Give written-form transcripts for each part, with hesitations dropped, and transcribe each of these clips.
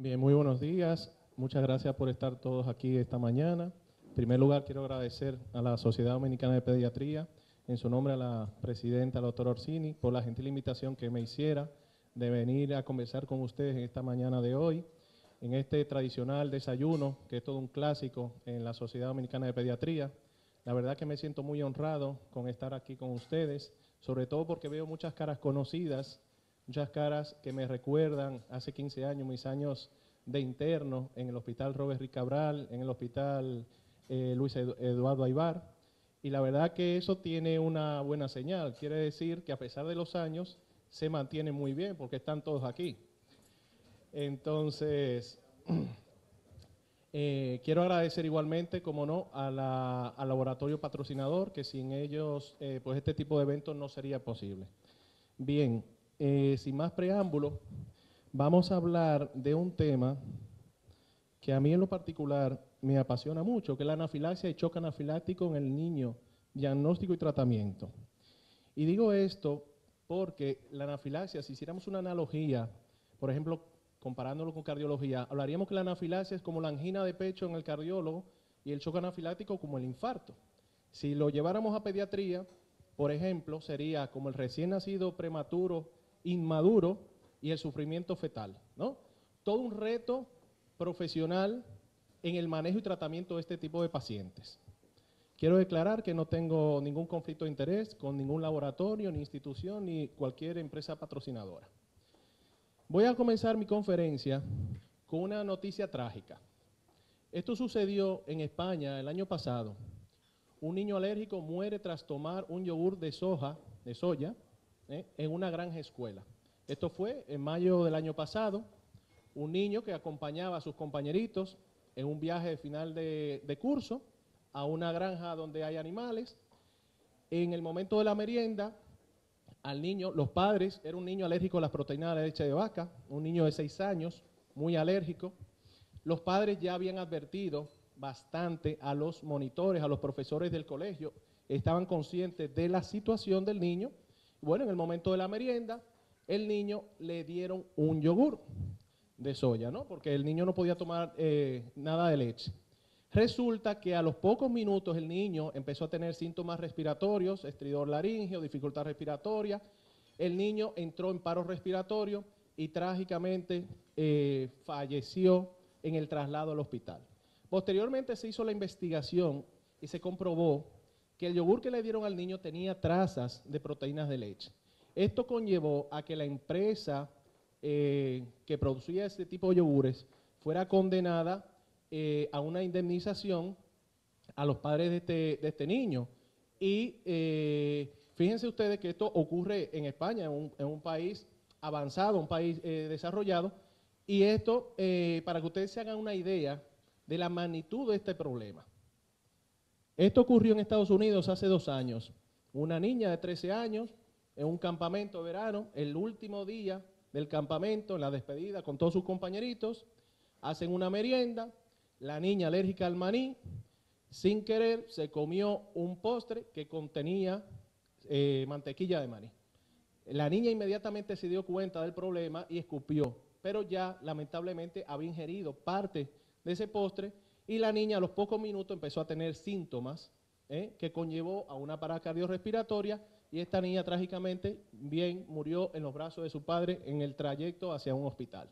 Bien, muy buenos días. Muchas gracias por estar todos aquí esta mañana. En primer lugar, quiero agradecer a la Sociedad Dominicana de Pediatría, en su nombre a la presidenta, la doctora Orsini, por la gentil invitación que me hiciera de venir a conversar con ustedes en esta mañana de hoy, en este tradicional desayuno, que es todo un clásico en la Sociedad Dominicana de Pediatría. La verdad que me siento muy honrado con estar aquí con ustedes, sobre todo porque veo muchas caras conocidas, muchas caras que me recuerdan hace 15 años, mis años de interno en el Hospital Robert Rick Cabral, en el Hospital Luis Eduardo Aybar, y la verdad que eso tiene una buena señal. Quiere decir que a pesar de los años, se mantiene muy bien porque están todos aquí. Entonces, quiero agradecer igualmente, como no, al laboratorio patrocinador, que sin ellos, pues este tipo de eventos no sería posible. Bien, sin más preámbulo, vamos a hablar de un tema que a mí en lo particular me apasiona mucho, que es la anafilaxia y choque anafiláctico en el niño, diagnóstico y tratamiento. Y digo esto porque la anafilaxia, si hiciéramos una analogía, por ejemplo, comparándolo con cardiología, hablaríamos que la anafilaxia es como la angina de pecho en el cardiólogo y el choque anafiláctico como el infarto. Si lo lleváramos a pediatría, por ejemplo, sería como el recién nacido prematuro, inmaduro y el sufrimiento fetal, ¿no? Todo un reto profesional en el manejo y tratamiento de este tipo de pacientes. Quiero declarar que no tengo ningún conflicto de interés con ningún laboratorio, ni institución, ni cualquier empresa patrocinadora. Voy a comenzar mi conferencia con una noticia trágica. Esto sucedió en España el año pasado. Un niño alérgico muere tras tomar un yogur de soya, en una granja escuela. Esto fue en mayo del año pasado. Un niño que acompañaba a sus compañeritos en un viaje de final de curso a una granja donde hay animales. En el momento de la merienda, al niño, los padres, era un niño alérgico a las proteínas de la leche de vaca, un niño de 6 años, muy alérgico. Los padres ya habían advertido bastante a los monitores, a los profesores del colegio, estaban conscientes de la situación del niño. Bueno, en el momento de la merienda, el niño le dieron un yogur de soya, ¿no? Porque el niño no podía tomar nada de leche. Resulta que a los pocos minutos el niño empezó a tener síntomas respiratorios, estridor laríngeo, dificultad respiratoria. El niño entró en paro respiratorio y trágicamente falleció en el traslado al hospital. Posteriormente se hizo la investigación y se comprobó que el yogur que le dieron al niño tenía trazas de proteínas de leche. Esto conllevó a que la empresa que producía este tipo de yogures fuera condenada a una indemnización a los padres de este niño. Y fíjense ustedes que esto ocurre en España, en un país avanzado, un país desarrollado, y esto, para que ustedes se hagan una idea de la magnitud de este problema. Esto ocurrió en Estados Unidos hace 2 años. Una niña de 13 años, en un campamento de verano, el último día del campamento, en la despedida con todos sus compañeritos, hacen una merienda, la niña alérgica al maní, sin querer se comió un postre que contenía mantequilla de maní. La niña inmediatamente se dio cuenta del problema y escupió, pero ya lamentablemente había ingerido parte de ese postre y la niña a los pocos minutos empezó a tener síntomas que conllevó a una parada cardiorrespiratoria y esta niña trágicamente bien murió en los brazos de su padre en el trayecto hacia un hospital.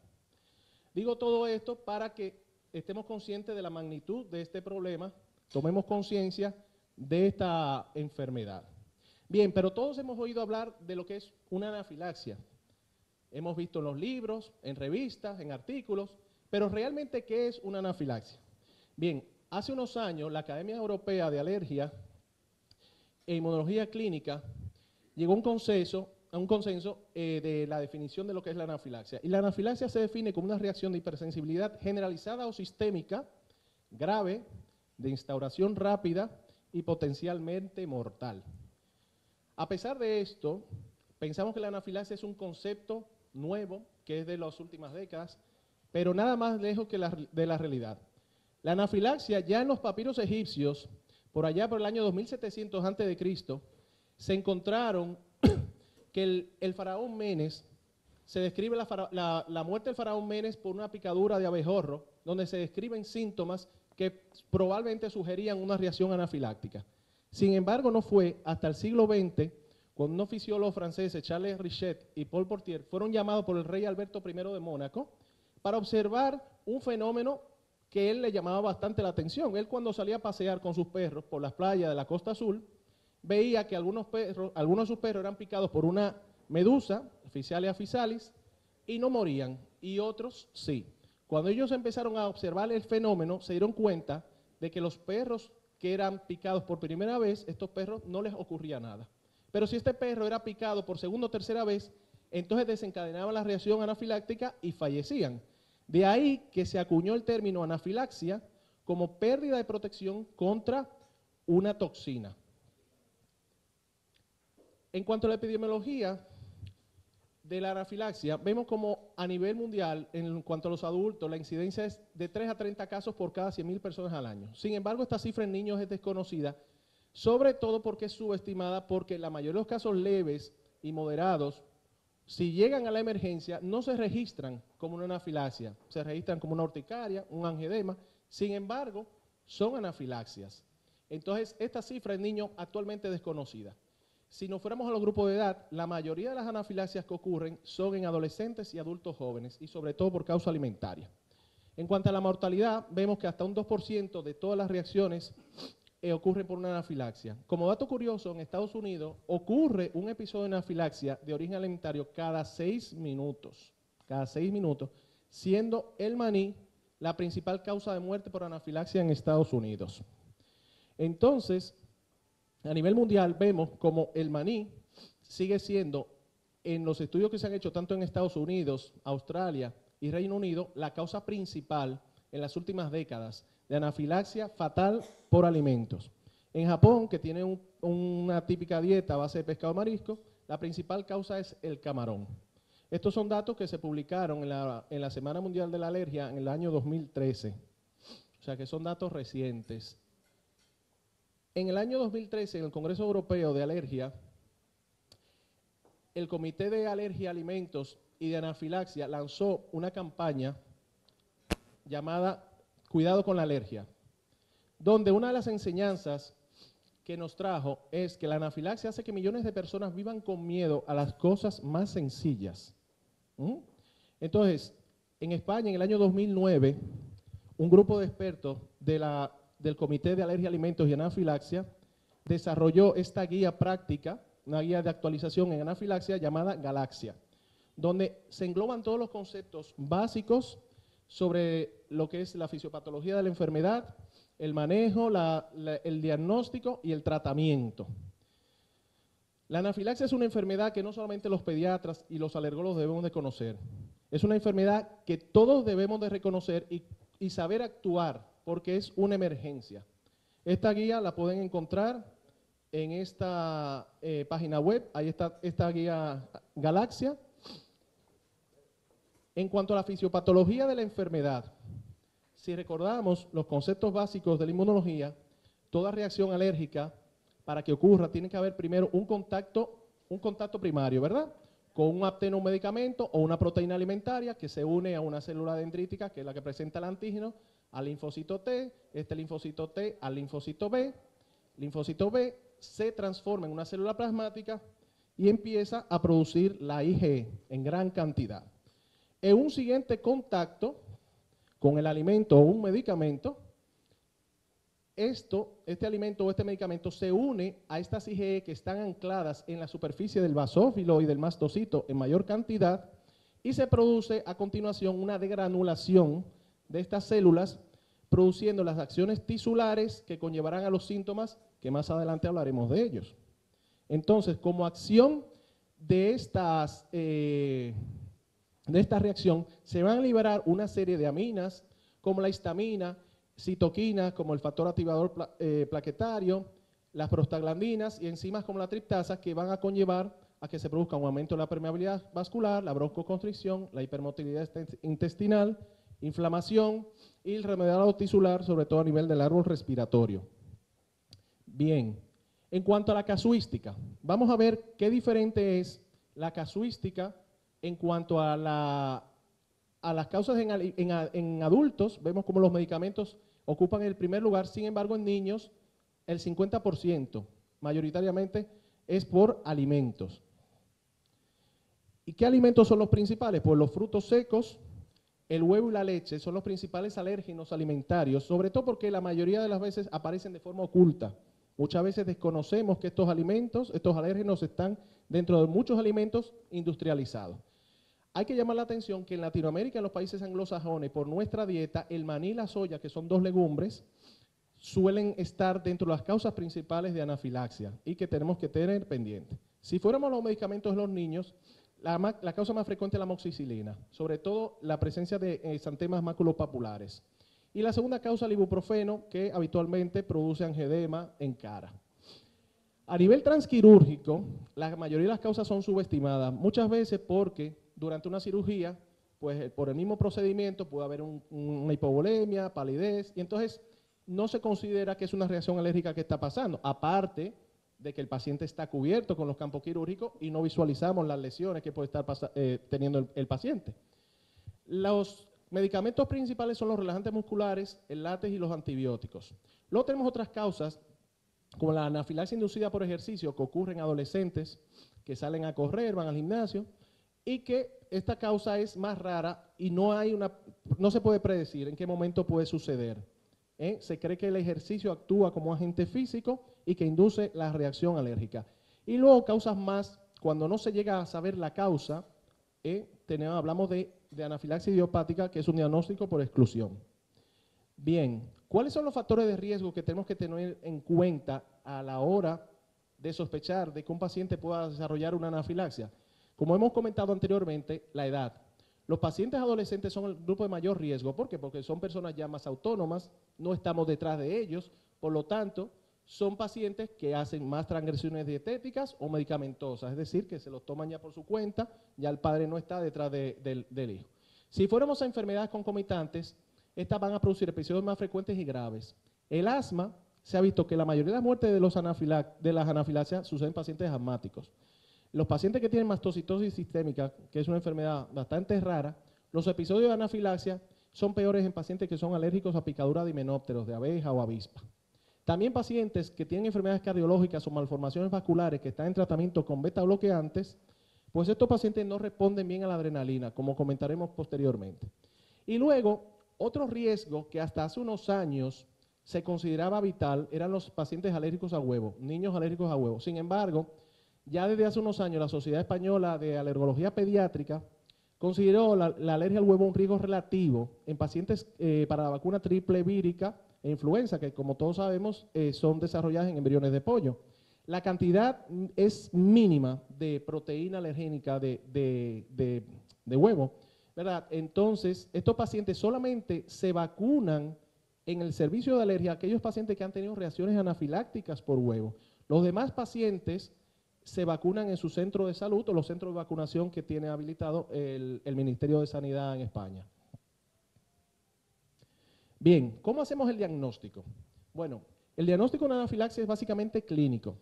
Digo todo esto para que estemos conscientes de la magnitud de este problema, tomemos conciencia de esta enfermedad. Bien, pero todos hemos oído hablar de lo que es una anafilaxia. Hemos visto en los libros, en revistas, en artículos, pero realmente, ¿qué es una anafilaxia? Bien, hace unos años la Academia Europea de Alergia e Inmunología Clínica llegó a un consenso de la definición de lo que es la anafilaxia. Y la anafilaxia se define como una reacción de hipersensibilidad generalizada o sistémica, grave, de instauración rápida y potencialmente mortal. A pesar de esto, pensamos que la anafilaxia es un concepto nuevo, que es de las últimas décadas, pero nada más lejos que de la realidad. La anafilaxia, ya en los papiros egipcios, por allá por el año 2700 a.C., se encontraron que el faraón Menes se describe la muerte del faraón Menes por una picadura de abejorro, donde se describen síntomas que probablemente sugerían una reacción anafiláctica. Sin embargo, no fue hasta el siglo XX, cuando unos fisiólogos franceses, Charles Richet y Paul Portier, fueron llamados por el rey Alberto I de Mónaco para observar un fenómeno que él le llamaba bastante la atención. Él, cuando salía a pasear con sus perros por las playas de la Costa Azul, veía que algunos de sus perros eran picados por una medusa, Physalia physalis, y no morían, y otros sí. Cuando ellos empezaron a observar el fenómeno, se dieron cuenta de que los perros que eran picados por primera vez, estos perros no les ocurría nada. Pero si este perro era picado por segunda o tercera vez, entonces desencadenaba la reacción anafiláctica y fallecían. De ahí que se acuñó el término anafilaxia como pérdida de protección contra una toxina. En cuanto a la epidemiología de la anafilaxia, vemos como a nivel mundial, en cuanto a los adultos, la incidencia es de 3 a 30 casos por cada 100.000 personas al año. Sin embargo, esta cifra en niños es desconocida, sobre todo porque es subestimada, porque la mayoría de los casos leves y moderados, si llegan a la emergencia, no se registran como una anafilaxia, se registran como una urticaria, un angedema. Sin embargo, son anafilaxias. Entonces, esta cifra en niños actualmente desconocida. Si nos fuéramos a los grupos de edad, la mayoría de las anafilaxias que ocurren son en adolescentes y adultos jóvenes, y sobre todo por causa alimentaria. En cuanto a la mortalidad, vemos que hasta un 2% de todas las reacciones ocurren por una anafilaxia. Como dato curioso, en Estados Unidos ocurre un episodio de anafilaxia de origen alimentario cada 6 minutos, siendo el maní la principal causa de muerte por anafilaxia en Estados Unidos. Entonces, a nivel mundial vemos como el maní sigue siendo, en los estudios que se han hecho tanto en Estados Unidos, Australia y Reino Unido, la causa principal en las últimas décadas de anafilaxia fatal por alimentos. En Japón, que tiene una típica dieta a base de pescado marisco, la principal causa es el camarón. Estos son datos que se publicaron en la Semana Mundial de la Alergia en el año 2013, o sea que son datos recientes. En el año 2013, en el Congreso Europeo de Alergia, el Comité de Alergia a Alimentos y de Anafilaxia lanzó una campaña llamada Cuidado con la alergia, donde una de las enseñanzas que nos trajo es que la anafilaxia hace que millones de personas vivan con miedo a las cosas más sencillas. Entonces, en España, en el año 2009, un grupo de expertos del Comité de Alergia a Alimentos y Anafilaxia desarrolló esta guía práctica, una guía de actualización en anafilaxia llamada Galaxia, donde se engloban todos los conceptos básicos sobre lo que es la fisiopatología de la enfermedad, el manejo, el diagnóstico y el tratamiento. La anafilaxia es una enfermedad que no solamente los pediatras y los alergólogos debemos de conocer. Es una enfermedad que todos debemos de reconocer y saber actuar, porque es una emergencia. Esta guía la pueden encontrar en esta página web, ahí está esta guía Galaxia. En cuanto a la fisiopatología de la enfermedad, si recordamos los conceptos básicos de la inmunología, toda reacción alérgica, para que ocurra, tiene que haber primero un contacto primario, ¿verdad? Con un apteno, un medicamento o una proteína alimentaria que se une a una célula dendrítica, que es la que presenta el antígeno, al linfocito T, este linfocito T al linfocito B se transforma en una célula plasmática y empieza a producir la IgE en gran cantidad. En un siguiente contacto con el alimento o un medicamento, este alimento o este medicamento se une a estas IgE que están ancladas en la superficie del basófilo y del mastocito en mayor cantidad y se produce a continuación una degranulación de estas células, produciendo las acciones tisulares que conllevarán a los síntomas que más adelante hablaremos de ellos. Entonces, como acción de esta reacción, se van a liberar una serie de aminas, como la histamina, citoquinas, como el factor activador plaquetario, las prostaglandinas y enzimas como la triptasa, que van a conllevar a que se produzca un aumento de la permeabilidad vascular, la broncoconstricción, la hipermotilidad intestinal, inflamación y el remediado tisular, sobre todo a nivel del árbol respiratorio. Bien, en cuanto a la casuística, vamos a ver qué diferente es la casuística En cuanto a las causas en adultos, vemos como los medicamentos ocupan el primer lugar, sin embargo en niños el 50% mayoritariamente es por alimentos. ¿Y qué alimentos son los principales? Pues los frutos secos, el huevo y la leche son los principales alérgenos alimentarios, sobre todo porque la mayoría de las veces aparecen de forma oculta. Muchas veces desconocemos que estos alimentos, estos alérgenos están dentro de muchos alimentos industrializados. Hay que llamar la atención que en Latinoamérica, en los países anglosajones, por nuestra dieta, el maní y la soya, que son dos legumbres, suelen estar dentro de las causas principales de anafilaxia y que tenemos que tener pendiente. Si fuéramos los medicamentos de los niños, la causa más frecuente es la amoxicilina, sobre todo la presencia de exantemas maculopapulares. Y la segunda causa, el ibuprofeno, que habitualmente produce angedema en cara. A nivel transquirúrgico, la mayoría de las causas son subestimadas, muchas veces porque durante una cirugía, pues por el mismo procedimiento puede haber una hipovolemia, palidez, y entonces no se considera que es una reacción alérgica que está pasando, aparte de que el paciente está cubierto con los campos quirúrgicos y no visualizamos las lesiones que puede estar teniendo el paciente. Los medicamentos principales son los relajantes musculares, el látex y los antibióticos. Luego tenemos otras causas, como la anafilaxia inducida por ejercicio, que ocurre en adolescentes que salen a correr, van al gimnasio, y que esta causa es más rara y no se puede predecir en qué momento puede suceder. Se cree que el ejercicio actúa como agente físico y que induce la reacción alérgica. Y luego causas más, cuando no se llega a saber la causa, hablamos de anafilaxia idiopática, que es un diagnóstico por exclusión. Bien, ¿cuáles son los factores de riesgo que tenemos que tener en cuenta a la hora de sospechar de que un paciente pueda desarrollar una anafilaxia? Como hemos comentado anteriormente, la edad. Los pacientes adolescentes son el grupo de mayor riesgo. ¿Por qué? Porque son personas ya más autónomas, no estamos detrás de ellos, por lo tanto, son pacientes que hacen más transgresiones dietéticas o medicamentosas, es decir, que se los toman ya por su cuenta, ya el padre no está detrás del hijo. Si fuéramos a enfermedades concomitantes, estas van a producir episodios más frecuentes y graves. El asma, se ha visto que la mayoría de las muertes de las anafilaxias suceden en pacientes asmáticos. Los pacientes que tienen mastocitosis sistémica, que es una enfermedad bastante rara, los episodios de anafilaxia son peores en pacientes que son alérgicos a picadura de himenópteros, de abeja o avispa. También pacientes que tienen enfermedades cardiológicas o malformaciones vasculares que están en tratamiento con beta bloqueantes, pues estos pacientes no responden bien a la adrenalina, como comentaremos posteriormente. Y luego, otro riesgo que hasta hace unos años se consideraba vital eran los pacientes alérgicos a huevo, niños alérgicos a huevo. Sin embargo, ya desde hace unos años la Sociedad Española de Alergología Pediátrica consideró la alergia al huevo un riesgo relativo en pacientes para la vacuna triple vírica e influenza, que como todos sabemos son desarrolladas en embriones de pollo. La cantidad es mínima de proteína alergénica de huevo, ¿verdad? Entonces, estos pacientes solamente se vacunan en el servicio de alergia a aquellos pacientes que han tenido reacciones anafilácticas por huevo. Los demás pacientes se vacunan en su centro de salud o los centros de vacunación que tiene habilitado el Ministerio de Sanidad en España. Bien, ¿cómo hacemos el diagnóstico? Bueno, el diagnóstico de anafilaxia es básicamente clínico.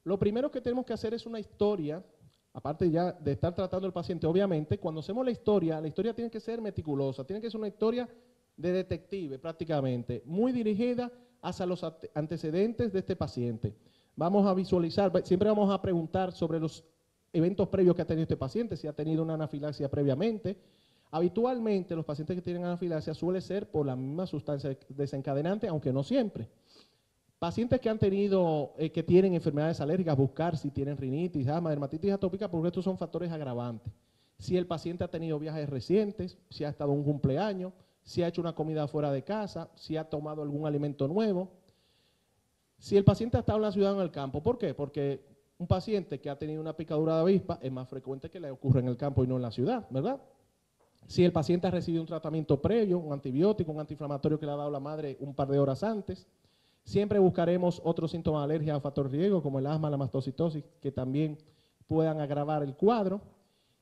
Lo primero que tenemos que hacer es una historia, aparte ya de estar tratando al paciente, obviamente, cuando hacemos la historia tiene que ser meticulosa, tiene que ser una historia de detective prácticamente, muy dirigida hacia los antecedentes de este paciente. Vamos a visualizar, siempre vamos a preguntar sobre los eventos previos que ha tenido este paciente, si ha tenido una anafilaxia previamente. Habitualmente los pacientes que tienen anafilaxia suele ser por la misma sustancia desencadenante, aunque no siempre. Pacientes que han tenido, que tienen enfermedades alérgicas, buscar si tienen rinitis, asma, dermatitis atópica, porque estos son factores agravantes. Si el paciente ha tenido viajes recientes, si ha estado en un cumpleaños, si ha hecho una comida fuera de casa, si ha tomado algún alimento nuevo. Si el paciente ha estado en la ciudad o en el campo, ¿por qué? Porque un paciente que ha tenido una picadura de avispa es más frecuente que le ocurra en el campo y no en la ciudad, ¿verdad? Si el paciente ha recibido un tratamiento previo, un antibiótico, un antiinflamatorio que le ha dado la madre un par de horas antes, siempre buscaremos otros síntomas de alergia a factor riesgo, como el asma, la mastocitosis, que también puedan agravar el cuadro.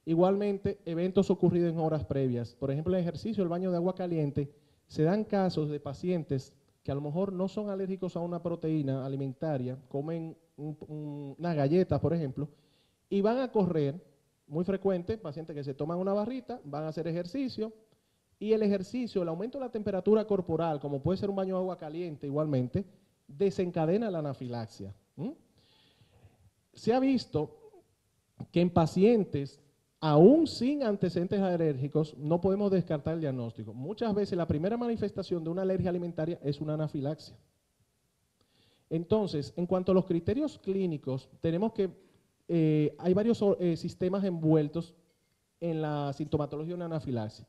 Igualmente, eventos ocurridos en horas previas. Por ejemplo, el ejercicio, el baño de agua caliente, se dan casos de pacientes que a lo mejor no son alérgicos a una proteína alimentaria, comen unas galletas, por ejemplo, y van a correr, muy frecuente, pacientes que se toman una barrita, van a hacer ejercicio, y el ejercicio, el aumento de la temperatura corporal, como puede ser un baño de agua caliente igualmente, desencadena la anafilaxia. Se ha visto que en pacientes, aún sin antecedentes alérgicos, no podemos descartar el diagnóstico. Muchas veces la primera manifestación de una alergia alimentaria es una anafilaxia. Entonces, en cuanto a los criterios clínicos, tenemos que hay varios sistemas envueltos en la sintomatología de una anafilaxia.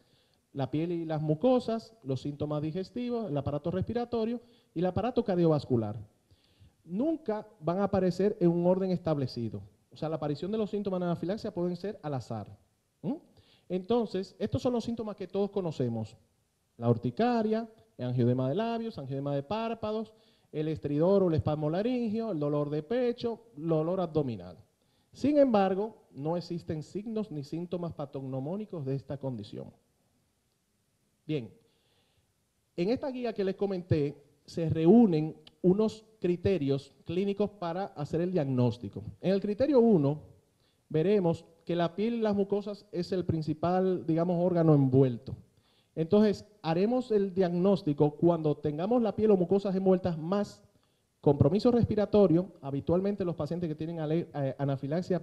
La piel y las mucosas, los síntomas digestivos, el aparato respiratorio y el aparato cardiovascular. Nunca van a aparecer en un orden establecido. O sea, la aparición de los síntomas de anafilaxia pueden ser al azar. Entonces, estos son los síntomas que todos conocemos. La urticaria, el angioedema de labios, angioedema de párpados, el estridor o el espasmo laringio, el dolor de pecho, el dolor abdominal. Sin embargo, no existen signos ni síntomas patognomónicos de esta condición. Bien, en esta guía que les comenté se reúnen unos criterios clínicos para hacer el diagnóstico. En el criterio 1 veremos que la piel y las mucosas es el principal, digamos, órgano envuelto. Entonces, haremos el diagnóstico cuando tengamos la piel o mucosas envueltas más compromiso respiratorio. Habitualmente los pacientes que tienen anafilaxia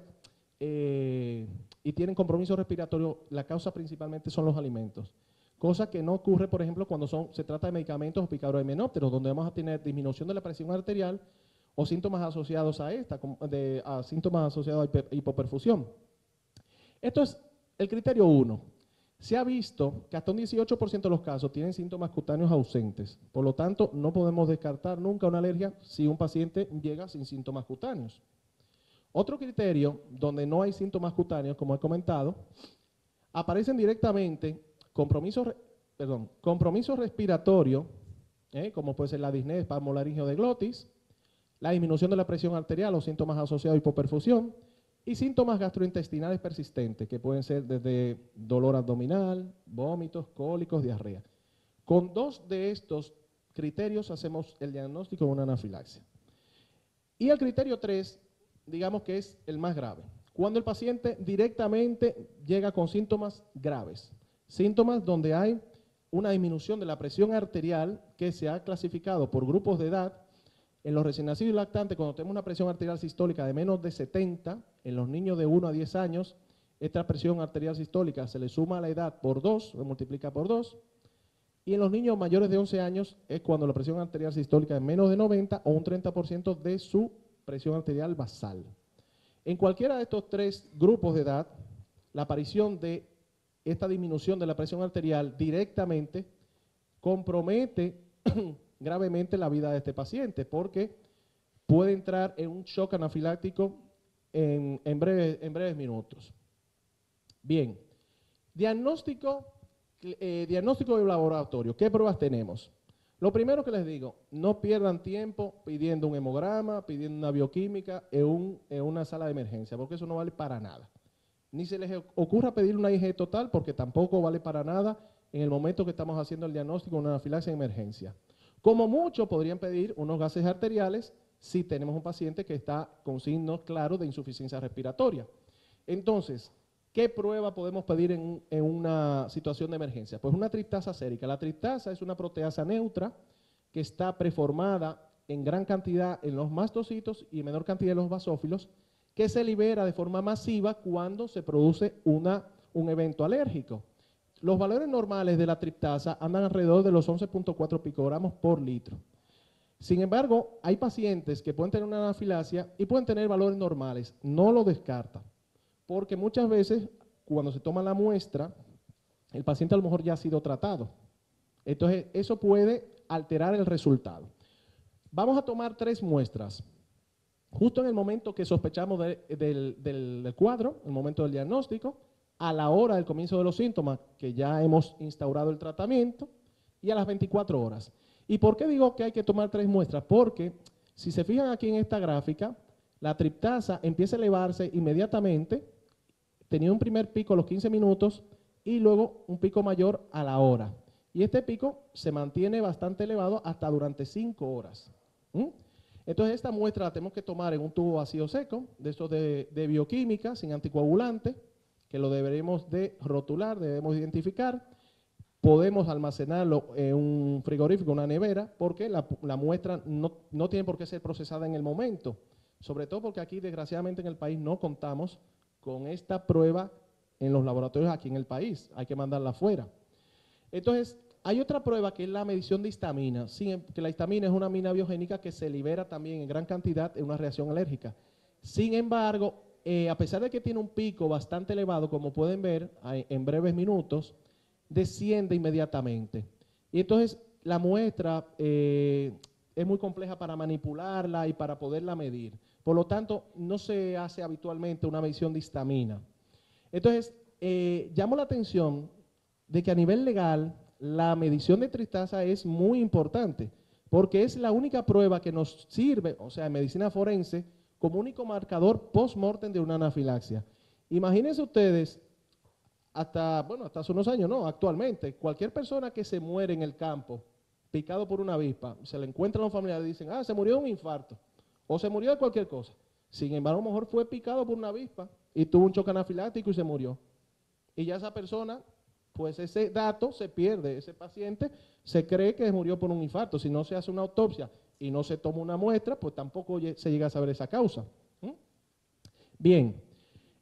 y tienen compromiso respiratorio, la causa principalmente son los alimentos. Cosa que no ocurre, por ejemplo, cuando se trata de medicamentos o picadores de himenópteros, donde vamos a tener disminución de la presión arterial o síntomas asociados a esta, síntomas asociados a hipoperfusión. Esto es el criterio 1. Se ha visto que hasta un 18% de los casos tienen síntomas cutáneos ausentes. Por lo tanto, no podemos descartar nunca una alergia si un paciente llega sin síntomas cutáneos. Otro criterio, donde no hay síntomas cutáneos, como he comentado, aparecen directamente compromiso respiratorio, como puede ser la disnea, espasmo laringeo de glotis, la disminución de la presión arterial o síntomas asociados a hipoperfusión, y síntomas gastrointestinales persistentes, que pueden ser desde dolor abdominal, vómitos, cólicos, diarrea. Con 2 de estos criterios hacemos el diagnóstico de una anafilaxia. Y el criterio 3, digamos que es el más grave. Cuando el paciente directamente llega con síntomas graves, síntomas donde hay una disminución de la presión arterial que se ha clasificado por grupos de edad. En los recién nacidos y lactantes, cuando tenemos una presión arterial sistólica de menos de 70, en los niños de 1 a 10 años, esta presión arterial sistólica se le suma a la edad por 2, se multiplica por 2, y en los niños mayores de 11 años es cuando la presión arterial sistólica es menos de 90 o un 30% de su presión arterial basal. En cualquiera de estos 3 grupos de edad, la aparición de esta disminución de la presión arterial directamente compromete gravemente la vida de este paciente, porque puede entrar en un shock anafiláctico en breves minutos. Bien, diagnóstico de laboratorio. ¿Qué pruebas tenemos? Lo primero que les digo, no pierdan tiempo pidiendo un hemograma, pidiendo una bioquímica en una sala de emergencia, porque eso no vale para nada. Ni se les ocurra pedir una IgG total, porque tampoco vale para nada en el momento que estamos haciendo el diagnóstico de una anafilaxia en emergencia. Como mucho podrían pedir unos gases arteriales si tenemos un paciente que está con signos claros de insuficiencia respiratoria. Entonces, ¿qué prueba podemos pedir en una situación de emergencia? Pues una triptasa sérica. La triptasa es una proteasa neutra que está preformada en gran cantidad en los mastocitos y en menor cantidad en los basófilos, que se libera de forma masiva cuando se produce un evento alérgico. Los valores normales de la triptasa andan alrededor de los 11.4 picogramos por litro. Sin embargo, hay pacientes que pueden tener una anafilaxia y pueden tener valores normales. No lo descarta, porque muchas veces cuando se toma la muestra, el paciente a lo mejor ya ha sido tratado. Entonces, eso puede alterar el resultado. Vamos a tomar 3 muestras. Justo en el momento que sospechamos del cuadro, el momento del diagnóstico, a la hora del comienzo de los síntomas, que ya hemos instaurado el tratamiento, y a las 24 horas. ¿Y por qué digo que hay que tomar 3 muestras? Porque, si se fijan aquí en esta gráfica, la triptasa empieza a elevarse inmediatamente, tenía un primer pico a los 15 minutos, y luego un pico mayor a la hora. Y este pico se mantiene bastante elevado hasta durante 5 horas. Entonces, esta muestra la tenemos que tomar en un tubo vacío seco, de estos de bioquímica, sin anticoagulante, que lo deberemos de rotular, debemos identificar. Podemos almacenarlo en un frigorífico, una nevera, porque la muestra no tiene por qué ser procesada en el momento. Sobre todo porque aquí, desgraciadamente, en el país no contamos con esta prueba en los laboratorios aquí en el país. Hay que mandarla afuera. Entonces, hay otra prueba que es la medición de histamina. Que la histamina es una amina biogénica que se libera también en gran cantidad en una reacción alérgica. Sin embargo, a pesar de que tiene un pico bastante elevado, como pueden ver en breves minutos, desciende inmediatamente. Y entonces la muestra es muy compleja para manipularla y para poderla medir. Por lo tanto, no se hace habitualmente una medición de histamina. Entonces, llamo la atención de que a nivel legal la medición de tristasa es muy importante, porque es la única prueba que nos sirve, o sea, en medicina forense, como único marcador post-mortem de una anafilaxia. Imagínense ustedes, hasta hace unos años, no, actualmente, cualquier persona que se muere en el campo, picado por una avispa, se le encuentran los familiares y dicen, se murió de un infarto, o se murió de cualquier cosa. Sin embargo, a lo mejor fue picado por una avispa y tuvo un choque anafiláctico y se murió. Y ya esa persona, pues ese dato se pierde, ese paciente se cree que murió por un infarto. Si no se hace una autopsia y no se toma una muestra, pues tampoco se llega a saber esa causa. Bien,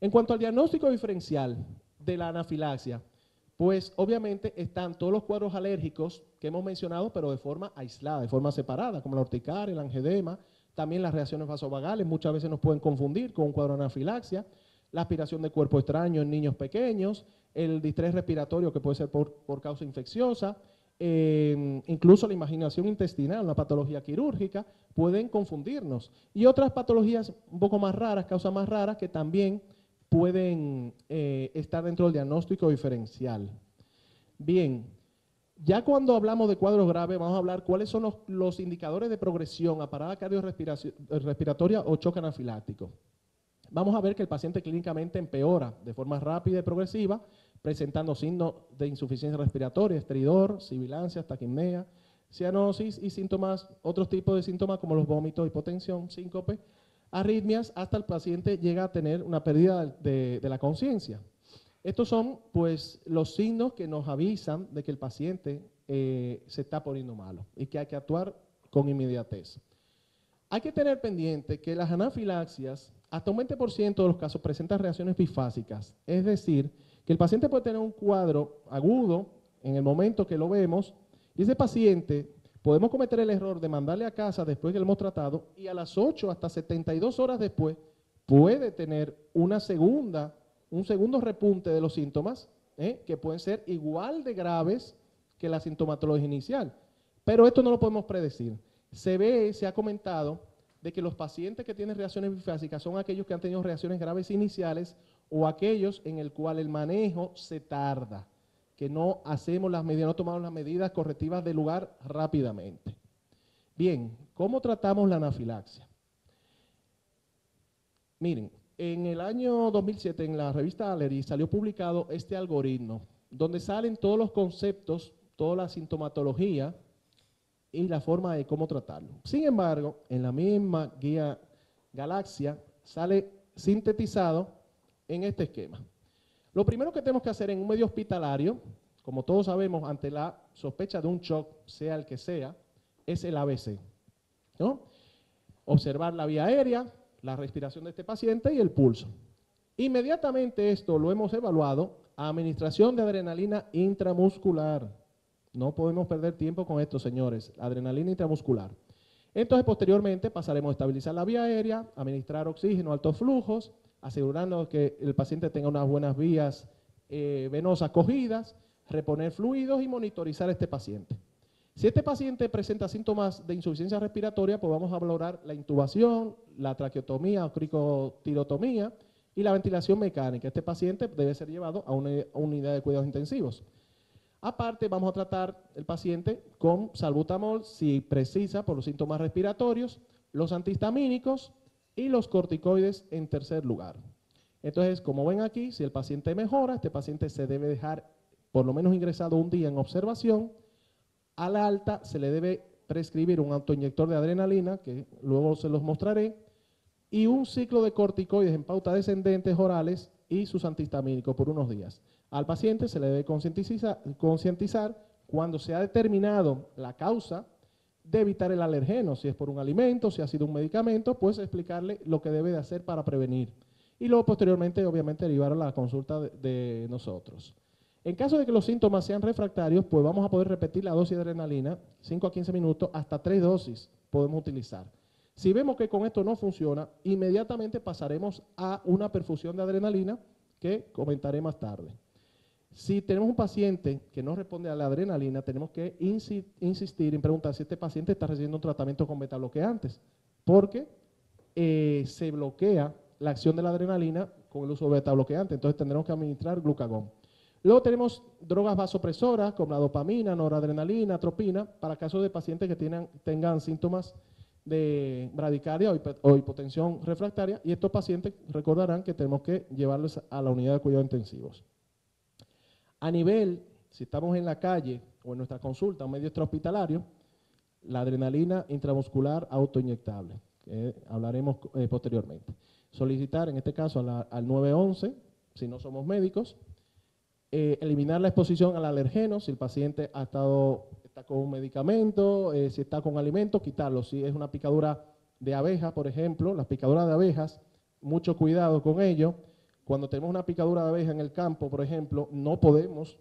en cuanto al diagnóstico diferencial de la anafilaxia, pues obviamente están todos los cuadros alérgicos que hemos mencionado, pero de forma aislada, de forma separada, como la urticaria, el angedema, también las reacciones vasovagales, muchas veces nos pueden confundir con un cuadro de anafilaxia, la aspiración de cuerpo extraño en niños pequeños, el distrés respiratorio que puede ser por causa infecciosa, incluso la imaginación intestinal, una patología quirúrgica, pueden confundirnos. Y otras patologías un poco más raras, causas más raras, que también pueden estar dentro del diagnóstico diferencial. Bien, ya cuando hablamos de cuadros graves, vamos a hablar cuáles son los indicadores de progresión a parada cardiorrespiratoria o choque anafiláctico. Vamos a ver que el paciente clínicamente empeora de forma rápida y progresiva, presentando signos de insuficiencia respiratoria, estridor, sibilancias, taquipnea, cianosis y síntomas, otros tipos de síntomas como los vómitos, hipotensión, síncope, arritmias, hasta el paciente llega a tener una pérdida de la conciencia. Estos son, pues, los signos que nos avisan de que el paciente se está poniendo malo y que hay que actuar con inmediatez. Hay que tener pendiente que las anafilaxias, hasta un 20% de los casos presentan reacciones bifásicas, es decir, que el paciente puede tener un cuadro agudo en el momento que lo vemos y ese paciente podemos cometer el error de mandarle a casa después que lo hemos tratado y a las 8 hasta 72 horas después puede tener un segundo repunte de los síntomas que pueden ser igual de graves que la sintomatología inicial. Pero esto no lo podemos predecir. Se ha comentado de que los pacientes que tienen reacciones bifásicas son aquellos que han tenido reacciones graves iniciales o aquellos en el cual el manejo se tarda, que no hacemos las medidas, no tomamos las medidas correctivas del lugar rápidamente. Bien, ¿cómo tratamos la anafilaxia? Miren, en el año 2007 en la revista Allergy salió publicado este algoritmo, donde salen todos los conceptos, toda la sintomatología y la forma de cómo tratarlo. Sin embargo, en la misma guía Galaxia sale sintetizado en este esquema. Lo primero que tenemos que hacer en un medio hospitalario, como todos sabemos, ante la sospecha de un shock, sea el que sea, es el ABC, ¿no? Observar la vía aérea, la respiración de este paciente y el pulso. Inmediatamente esto lo hemos evaluado, administración de adrenalina intramuscular. No podemos perder tiempo con esto, señores, adrenalina intramuscular. Entonces, posteriormente pasaremos a estabilizar la vía aérea, administrar oxígeno, altos flujos, asegurarnos que el paciente tenga unas buenas vías venosas cogidas, reponer fluidos y monitorizar a este paciente. Si este paciente presenta síntomas de insuficiencia respiratoria, pues vamos a valorar la intubación, la traqueotomía o cricotirotomía y la ventilación mecánica. Este paciente debe ser llevado a una unidad de cuidados intensivos. Aparte, vamos a tratar el paciente con salbutamol, si precisa, por los síntomas respiratorios, los antihistamínicos y los corticoides en tercer lugar. Entonces, como ven aquí, si el paciente mejora, este paciente se debe dejar por lo menos ingresado un día en observación. A la alta se le debe prescribir un autoinyector de adrenalina, que luego se los mostraré, y un ciclo de corticoides en pauta descendentes orales y sus antihistamínicos por unos días. Al paciente se le debe concientizar cuando se ha determinado la causa de evitar el alergeno, si es por un alimento, si ha sido un medicamento, pues explicarle lo que debe de hacer para prevenir. Y luego posteriormente, obviamente, derivar a la consulta de nosotros. En caso de que los síntomas sean refractarios, pues vamos a poder repetir la dosis de adrenalina, 5 a 15 minutos, hasta 3 dosis podemos utilizar. Si vemos que con esto no funciona, inmediatamente pasaremos a una perfusión de adrenalina que comentaré más tarde. Si tenemos un paciente que no responde a la adrenalina, tenemos que insistir en preguntar si este paciente está recibiendo un tratamiento con betabloqueantes, porque se bloquea la acción de la adrenalina con el uso de betabloqueantes, entonces tendremos que administrar glucagón. Luego tenemos drogas vasopresoras como la dopamina, noradrenalina, atropina, para casos de pacientes que tengan síntomas de bradicardia o hipotensión refractaria, y estos pacientes recordarán que tenemos que llevarlos a la unidad de cuidados intensivos. A nivel, si estamos en la calle o en nuestra consulta, un medio extrahospitalario, la adrenalina intramuscular autoinyectable, que hablaremos posteriormente. Solicitar, en este caso, al 911, si no somos médicos, eliminar la exposición al alergeno, si el paciente está con un medicamento, si está con alimentos, quitarlo. Si es una picadura de abeja, por ejemplo, las picaduras de abejas, mucho cuidado con ello. Cuando tenemos una picadura de abeja en el campo, por ejemplo, no podemos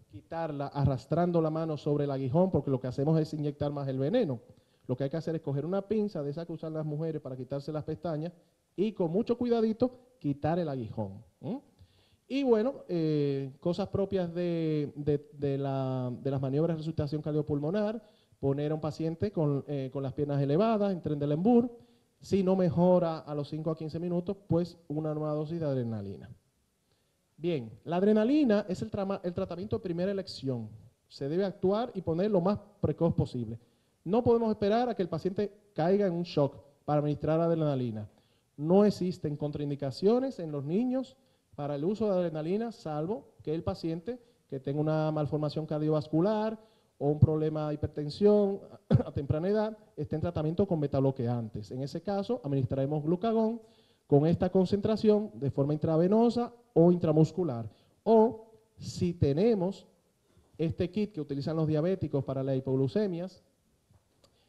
quitarla arrastrando la mano sobre el aguijón, porque lo que hacemos es inyectar más el veneno. Lo que hay que hacer es coger una pinza de esa que usan las mujeres para quitarse las pestañas y con mucho cuidadito quitar el aguijón. Y bueno, cosas propias de las maniobras de resucitación cardiopulmonar, poner a un paciente con las piernas elevadas en Trendelenburg. Si no mejora a los 5 a 15 minutos, pues una nueva dosis de adrenalina. Bien, la adrenalina es el tratamiento de primera elección. Se debe actuar y poner lo más precoz posible. No podemos esperar a que el paciente caiga en un shock para administrar adrenalina. No existen contraindicaciones en los niños para el uso de adrenalina, salvo que el paciente que tenga una malformación cardiovascular o un problema de hipertensión a temprana edad esté en tratamiento con betabloqueantes. En ese caso, administraremos glucagón con esta concentración de forma intravenosa o intramuscular. O si tenemos este kit que utilizan los diabéticos para las hipoglucemias,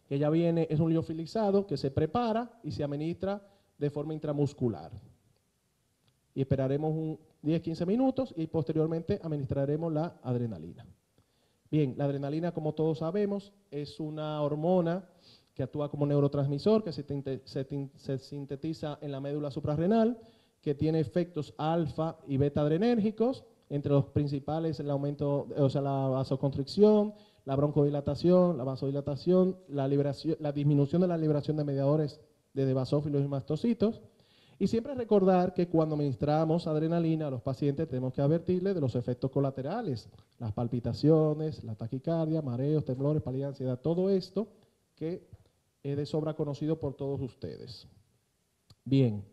que ya viene, es un liofilizado que se prepara y se administra de forma intramuscular. Y esperaremos 10-15 minutos y posteriormente administraremos la adrenalina. Bien, la adrenalina, como todos sabemos, es una hormona que actúa como neurotransmisor, que se sintetiza en la médula suprarrenal, que tiene efectos alfa y beta adrenérgicos, entre los principales el aumento, o sea, la vasoconstricción, la broncodilatación, la vasodilatación, la disminución de la liberación de mediadores de basófilos y mastocitos. Y siempre recordar que cuando administramos adrenalina a los pacientes tenemos que advertirles de los efectos colaterales, las palpitaciones, la taquicardia, mareos, temblores, pálida, ansiedad, todo esto que es de sobra conocido por todos ustedes. Bien,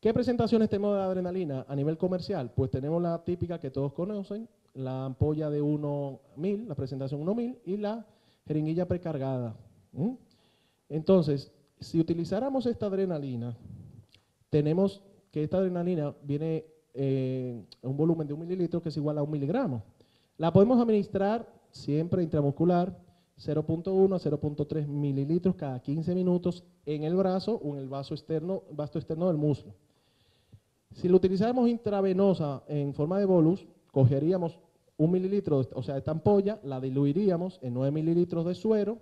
¿qué presentaciones tenemos de adrenalina a nivel comercial? Pues tenemos la típica que todos conocen, la ampolla de 1.000, la presentación 1.000 y la jeringuilla precargada. Entonces, si utilizáramos esta adrenalina, tenemos que esta adrenalina viene en un volumen de 1 mililitro que es igual a 1 miligramo. La podemos administrar siempre intramuscular, 0.1 a 0.3 mililitros cada 15 minutos en el brazo o en el vasto externo del muslo. Si lo utilizáramos intravenosa en forma de bolus, cogeríamos 1 mililitro, o sea, esta ampolla, la diluiríamos en 9 mililitros de suero,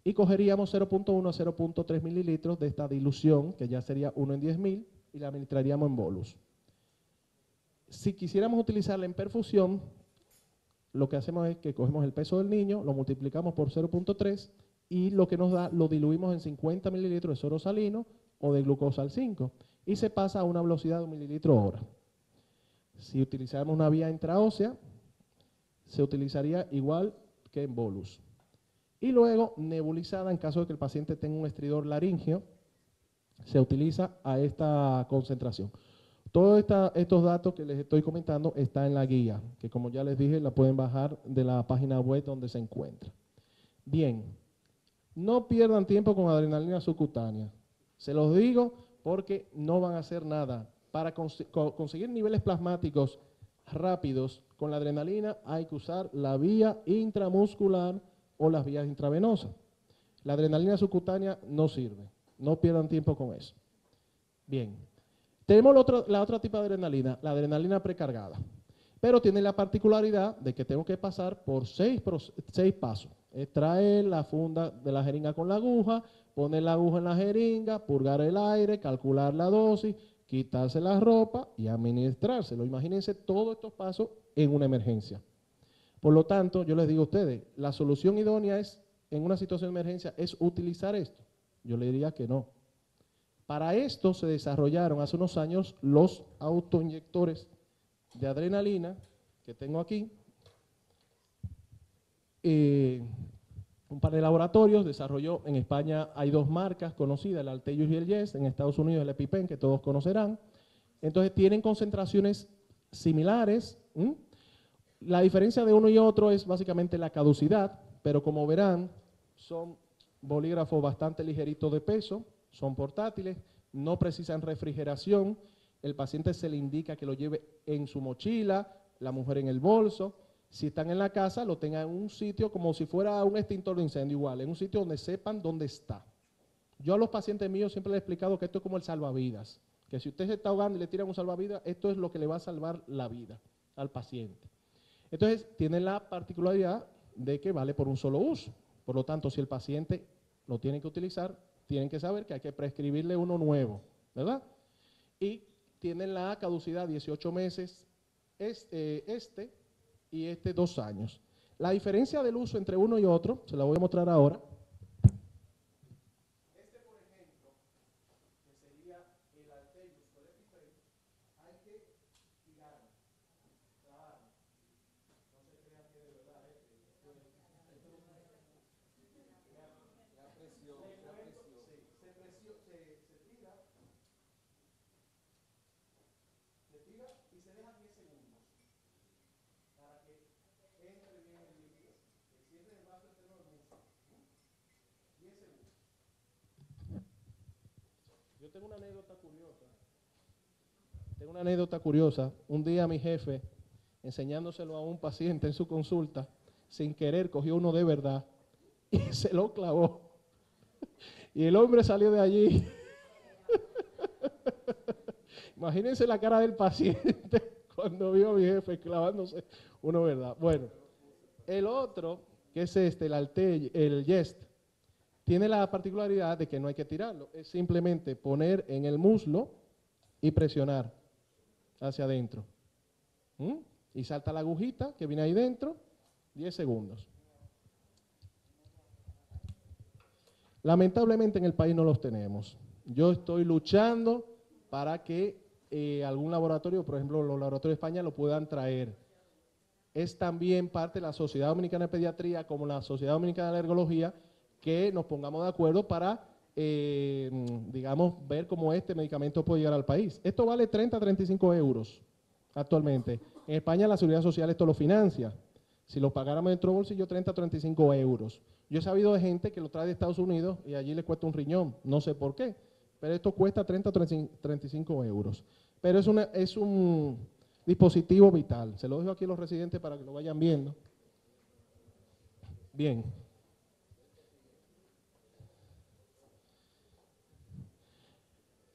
y cogeríamos 0.1 a 0.3 mililitros de esta dilución, que ya sería 1 en 10.000, y la administraríamos en bolus. Si quisiéramos utilizarla en perfusión, lo que hacemos es que cogemos el peso del niño, lo multiplicamos por 0.3 y lo que nos da lo diluimos en 50 mililitros de suero salino o de glucosal 5 y se pasa a una velocidad de 1 mililitro hora. Si utilizáramos una vía intraósea, se utilizaría igual que en bolus. Y luego, nebulizada, en caso de que el paciente tenga un estridor laríngeo, se utiliza a esta concentración. Todos estos datos que les estoy comentando están en la guía, que como ya les dije, la pueden bajar de la página web donde se encuentra. Bien, no pierdan tiempo con adrenalina subcutánea. Se los digo porque no van a hacer nada. Para conseguir niveles plasmáticos rápidos con la adrenalina hay que usar la vía intramuscular o las vías intravenosas. La adrenalina subcutánea no sirve, no pierdan tiempo con eso. Bien, tenemos la otra tipo de adrenalina, la adrenalina precargada, pero tiene la particularidad de que tengo que pasar por seis pasos. Extraer la funda de la jeringa con la aguja, poner la aguja en la jeringa, purgar el aire, calcular la dosis, quitarse la ropa y administrárselo. Imagínense todos estos pasos en una emergencia. Por lo tanto, yo les digo a ustedes, la solución idónea es, en una situación de emergencia, es utilizar esto. Yo le diría que no. Para esto se desarrollaron hace unos años los autoinyectores de adrenalina que tengo aquí. Un par de laboratorios desarrolló, en España hay dos marcas conocidas, el Alteus y el Yes, en Estados Unidos el EpiPen, que todos conocerán. Entonces tienen concentraciones similares. La diferencia de uno y otro es básicamente la caducidad, pero como verán, son bolígrafos bastante ligeritos de peso, son portátiles, no precisan refrigeración, el paciente se le indica que lo lleve en su mochila, la mujer en el bolso. Si están en la casa, lo tengan en un sitio como si fuera un extintor de incendio igual, en un sitio donde sepan dónde está. Yo a los pacientes míos siempre les he explicado que esto es como el salvavidas, que si usted se está ahogando y le tiran un salvavidas, esto es lo que le va a salvar la vida al paciente. Entonces, tiene la particularidad de que vale por un solo uso. Por lo tanto, si el paciente lo tiene que utilizar, tienen que saber que hay que prescribirle uno nuevo, ¿verdad? Y tienen la caducidad 18 meses y 2 años. La diferencia del uso entre uno y otro, se la voy a mostrar ahora. Este, por ejemplo, que sería el Alteus o el EpiPen, hay que tirarlo, clavarlo. No se crean que de verdad la presión, se tira y se deja 10 segundos para que entre bien el líquido. Extiende el vaso entre los músculos. 10 segundos. Yo tengo una anécdota curiosa. Un día mi jefe, enseñándoselo a un paciente en su consulta, sin querer cogió uno de verdad y se lo clavó. Y el hombre salió de allí. Imagínense la cara del paciente cuando vio a mi jefe clavándose uno, ¿verdad? Bueno, el otro, que es el Jest, tiene la particularidad de que no hay que tirarlo. Es simplemente poner en el muslo y presionar hacia adentro. Y salta la agujita que viene ahí dentro, 10 segundos. Lamentablemente en el país no los tenemos. Yo estoy luchando para que algún laboratorio, por ejemplo los laboratorios de España, lo puedan traer. Es también parte de la Sociedad Dominicana de Pediatría como la Sociedad Dominicana de Alergología que nos pongamos de acuerdo para, digamos, ver cómo este medicamento puede llegar al país. Esto vale 30 a 35 euros actualmente. En España la Seguridad Social esto lo financia. Si lo pagáramos de nuestro bolsillo, 30 a 35 euros. Yo he sabido de gente que lo trae de Estados Unidos y allí le cuesta un riñón, no sé por qué, pero esto cuesta 30 a 35 euros. Pero es un dispositivo vital. Se lo dejo aquí a los residentes para que lo vayan viendo. Bien.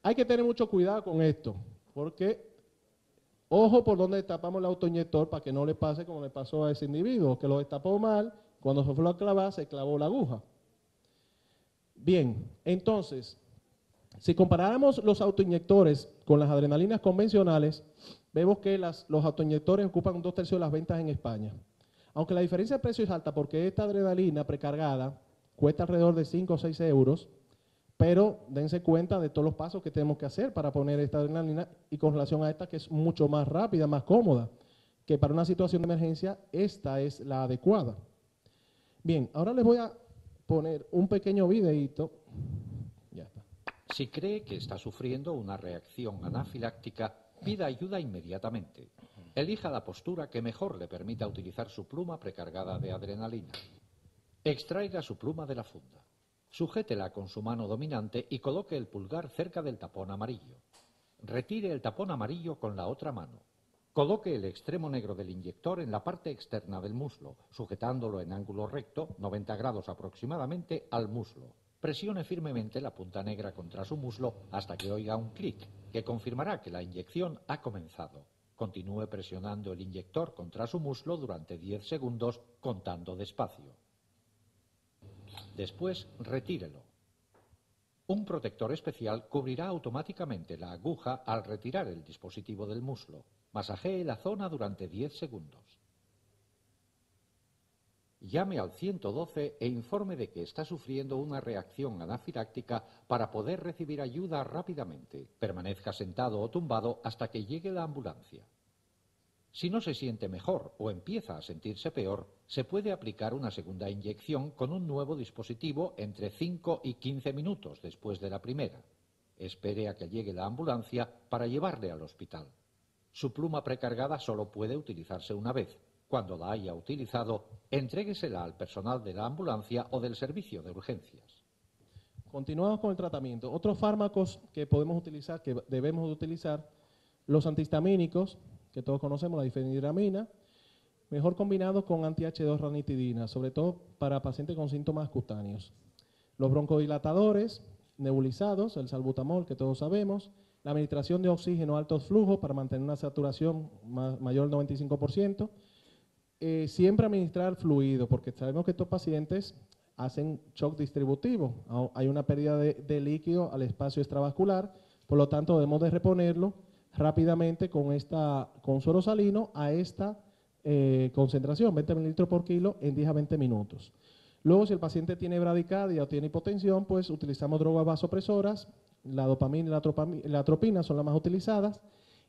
Hay que tener mucho cuidado con esto, porque ojo por donde destapamos el autoinyector para que no le pase como le pasó a ese individuo, que lo destapó mal, cuando se fue a clavar se clavó la aguja. Bien, entonces, si comparáramos los autoinyectores con las adrenalinas convencionales, vemos que los autoinyectores ocupan 2/3 de las ventas en España. Aunque la diferencia de precio es alta porque esta adrenalina precargada cuesta alrededor de 5 o 6 euros, pero dense cuenta de todos los pasos que tenemos que hacer para poner esta adrenalina y con relación a esta que es mucho más rápida, más cómoda, que para una situación de emergencia esta es la adecuada. Bien, ahora les voy a poner un pequeño videíto. Ya está. Si cree que está sufriendo una reacción anafiláctica, pida ayuda inmediatamente. Elija la postura que mejor le permita utilizar su pluma precargada de adrenalina. Extraiga su pluma de la funda. Sujétela con su mano dominante y coloque el pulgar cerca del tapón amarillo. retire el tapón amarillo con la otra mano. Coloque el extremo negro del inyector en la parte externa del muslo, sujetándolo en ángulo recto, 90 grados aproximadamente, al muslo. Presione firmemente la punta negra contra su muslo hasta que oiga un clic, que confirmará que la inyección ha comenzado. Continúe presionando el inyector contra su muslo durante 10 segundos, contando despacio. Después, retírelo. Un protector especial cubrirá automáticamente la aguja al retirar el dispositivo del muslo. Masajee la zona durante 10 segundos. Llame al 112 e informe de que está sufriendo una reacción anafiláctica para poder recibir ayuda rápidamente. Permanezca sentado o tumbado hasta que llegue la ambulancia. Si no se siente mejor o empieza a sentirse peor, se puede aplicar una segunda inyección con un nuevo dispositivo entre 5 y 15 minutos después de la primera. Espere a que llegue la ambulancia para llevarle al hospital. Su pluma precargada solo puede utilizarse una vez. Cuando la haya utilizado, entréguesela al personal de la ambulancia o del servicio de urgencias. Continuamos con el tratamiento. Otros fármacos que podemos utilizar, que debemos utilizar, los antihistamínicos, que todos conocemos, la difenhidramina, mejor combinado con anti-H2-ranitidina, sobre todo para pacientes con síntomas cutáneos. Los broncodilatadores nebulizados, el salbutamol, que todos sabemos, la administración de oxígeno a altos flujos para mantener una saturación mayor del 95%, siempre administrar fluido, porque sabemos que estos pacientes hacen shock distributivo, hay una pérdida de líquido al espacio extravascular, por lo tanto debemos de reponerlo rápidamente con suero salino a esta concentración, 20 mililitros por kilo en 10 a 20 minutos. Luego, si el paciente tiene bradicardia o tiene hipotensión, pues utilizamos drogas vasopresoras, la dopamina y la atropina son las más utilizadas,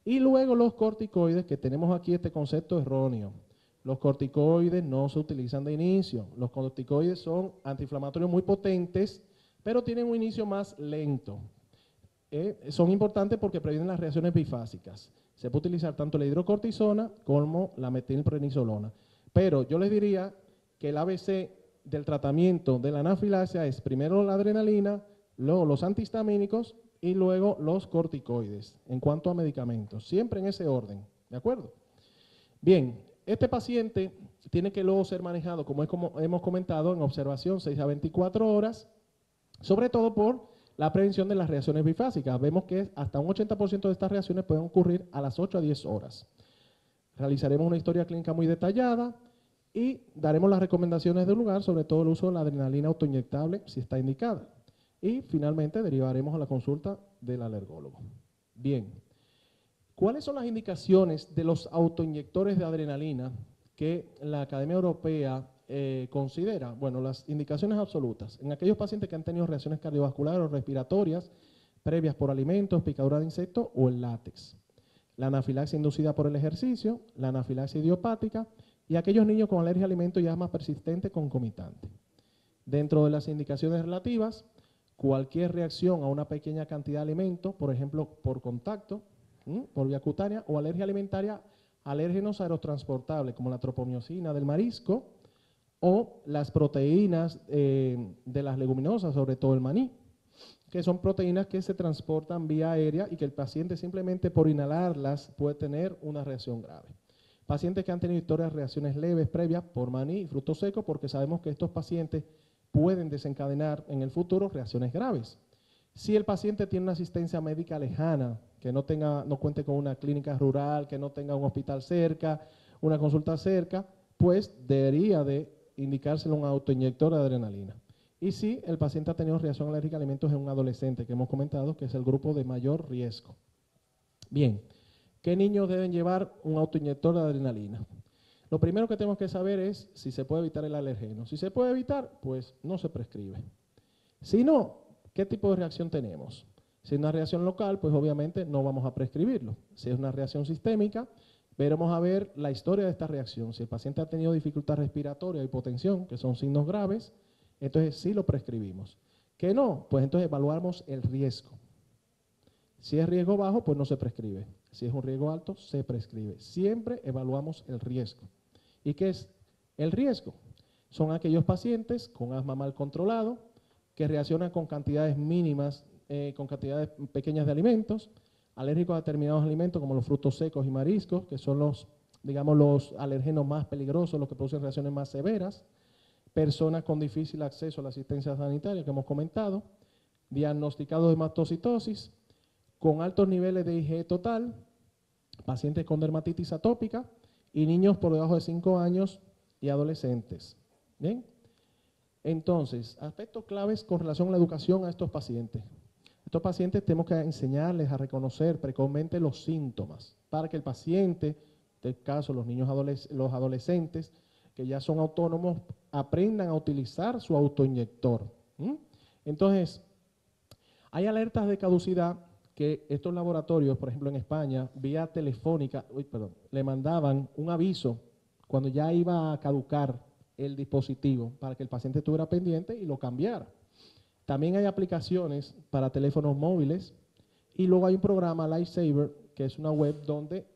y luego los corticoides, que tenemos aquí este concepto erróneo. Los corticoides no se utilizan de inicio, los corticoides son antiinflamatorios muy potentes, pero tienen un inicio más lento. Son importantes porque previenen las reacciones bifásicas. Se puede utilizar tanto la hidrocortisona como la metilprednisolona. Pero yo les diría que el ABC del tratamiento de la anafilaxia es primero la adrenalina, luego los antihistamínicos y luego los corticoides, en cuanto a medicamentos. Siempre en ese orden, ¿de acuerdo? Bien, este paciente tiene que luego ser manejado, como hemos comentado, en observación 6 a 24 horas, sobre todo por la prevención de las reacciones bifásicas. Vemos que hasta un 80% de estas reacciones pueden ocurrir a las 8 a 10 horas. Realizaremos una historia clínica muy detallada y daremos las recomendaciones del lugar, sobre todo el uso de la adrenalina autoinyectable, si está indicada. Y finalmente derivaremos a la consulta del alergólogo. Bien, ¿cuáles son las indicaciones de los autoinyectores de adrenalina que la Academia Europea considera? Bueno, las indicaciones absolutas. En aquellos pacientes que han tenido reacciones cardiovasculares o respiratorias previas por alimentos, picadura de insectos o el látex. La anafilaxia inducida por el ejercicio, la anafilaxia idiopática y aquellos niños con alergia a alimentos y asma persistente concomitante. Dentro de las indicaciones relativas, cualquier reacción a una pequeña cantidad de alimento, por ejemplo, por contacto, por vía cutánea, o alergia alimentaria, alérgenos aerotransportables como la tropomiosina del marisco o las proteínas de las leguminosas, sobre todo el maní, que son proteínas que se transportan vía aérea y que el paciente simplemente por inhalarlas puede tener una reacción grave. Pacientes que han tenido historias de reacciones leves previas por maní y frutos secos, porque sabemos que estos pacientes pueden desencadenar en el futuro reacciones graves. Si el paciente tiene una asistencia médica lejana, que no cuente con una clínica rural, que no tenga un hospital cerca, una consulta cerca, pues debería de indicárselo un autoinyector de adrenalina. Y si el paciente ha tenido reacción alérgica a alimentos en un adolescente, que hemos comentado que es el grupo de mayor riesgo. Bien, ¿qué niños deben llevar un autoinyector de adrenalina? Lo primero que tenemos que saber es si se puede evitar el alergeno. Si se puede evitar, pues no se prescribe. Si no, ¿qué tipo de reacción tenemos? Si es una reacción local, pues obviamente no vamos a prescribirlo. Si es una reacción sistémica, veremos a ver la historia de esta reacción. Si el paciente ha tenido dificultad respiratoria o hipotensión, que son signos graves, entonces sí lo prescribimos. ¿Que no? Pues entonces evaluamos el riesgo. Si es riesgo bajo, pues no se prescribe. Si es un riesgo alto, se prescribe. Siempre evaluamos el riesgo. ¿Y qué es el riesgo? Son aquellos pacientes con asma mal controlado, que reaccionan con cantidades mínimas, con cantidades pequeñas de alimentos, alérgicos a determinados alimentos como los frutos secos y mariscos, que son los, digamos, los alérgenos más peligrosos, los que producen reacciones más severas, personas con difícil acceso a la asistencia sanitaria que hemos comentado, diagnosticados de mastocitosis, con altos niveles de IgE total, pacientes con dermatitis atópica y niños por debajo de 5 años y adolescentes. ¿Bien? Entonces, aspectos claves con relación a la educación a estos pacientes. Estos pacientes tenemos que enseñarles a reconocer precozmente los síntomas para que el paciente, en este caso los niños los adolescentes, que ya son autónomos, aprendan a utilizar su autoinyector. Entonces, hay alertas de caducidad que estos laboratorios, por ejemplo en España, vía telefónica, le mandaban un aviso cuando ya iba a caducar el dispositivo para que el paciente estuviera pendiente y lo cambiara. También hay aplicaciones para teléfonos móviles y luego hay un programa Lifesaver, que es una web donde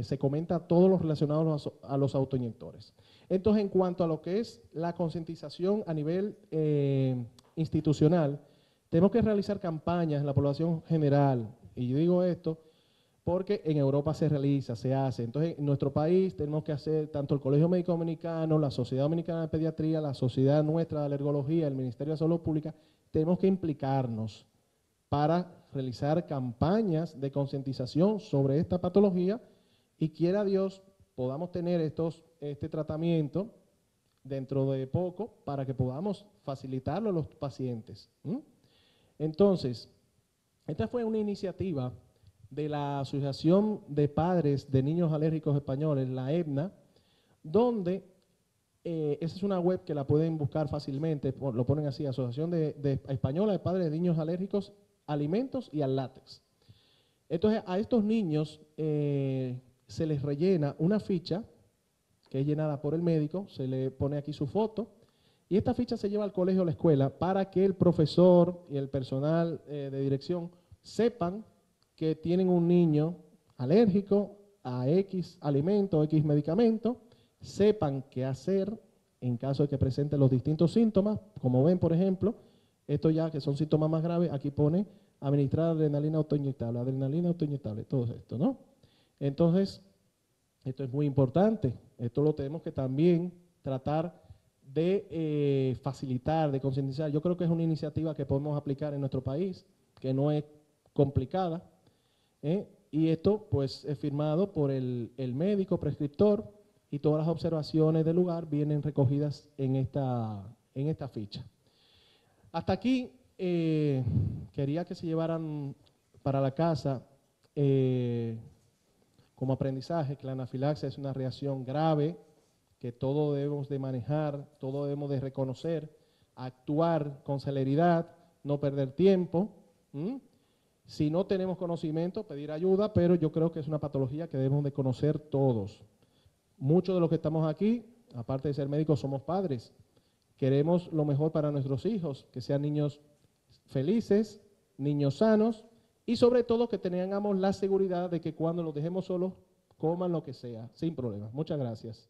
se comenta todo lo relacionado a los autoinyectores. Entonces, en cuanto a lo que es la concientización a nivel institucional, tenemos que realizar campañas en la población general, y yo digo esto porque en Europa se realiza, se hace. Entonces, en nuestro país tenemos que hacer tanto el Colegio Médico Dominicano, la Sociedad Dominicana de Pediatría, la Sociedad nuestra de Alergología, el Ministerio de Salud Pública, tenemos que implicarnos para realizar campañas de concientización sobre esta patología y quiera Dios podamos tener este tratamiento dentro de poco para que podamos facilitarlo a los pacientes. Entonces, esta fue una iniciativa de la Asociación de Padres de Niños Alérgicos Españoles, la EBNA, donde esa es una web que la pueden buscar fácilmente, lo ponen así, Asociación Española de Padres de Niños Alérgicos a Alimentos y al Látex. Entonces, a estos niños se les rellena una ficha que es llenada por el médico, se le pone aquí su foto, y esta ficha se lleva al colegio o a la escuela para que el profesor y el personal de dirección sepan que tienen un niño alérgico a X alimento o X medicamento, sepan qué hacer en caso de que presenten los distintos síntomas. Como ven, por ejemplo, estos ya que son síntomas más graves, aquí pone administrar adrenalina autoinyectable, todo esto, ¿no? Entonces, esto es muy importante. Esto lo tenemos que también tratar de facilitar, de concientizar. Yo creo que es una iniciativa que podemos aplicar en nuestro país, que no es complicada, y esto pues es firmado por el médico prescriptor y todas las observaciones del lugar vienen recogidas en esta ficha. Hasta aquí quería que se llevaran para la casa como aprendizaje que la anafilaxia es una reacción grave que todos debemos de manejar, todos debemos de reconocer, actuar con celeridad, no perder tiempo. Si no tenemos conocimiento, pedir ayuda, pero yo creo que es una patología que debemos de conocer todos. Muchos de los que estamos aquí, aparte de ser médicos, somos padres. Queremos lo mejor para nuestros hijos, que sean niños felices, niños sanos y sobre todo que tengamos la seguridad de que cuando los dejemos solos, coman lo que sea, sin problemas. Muchas gracias.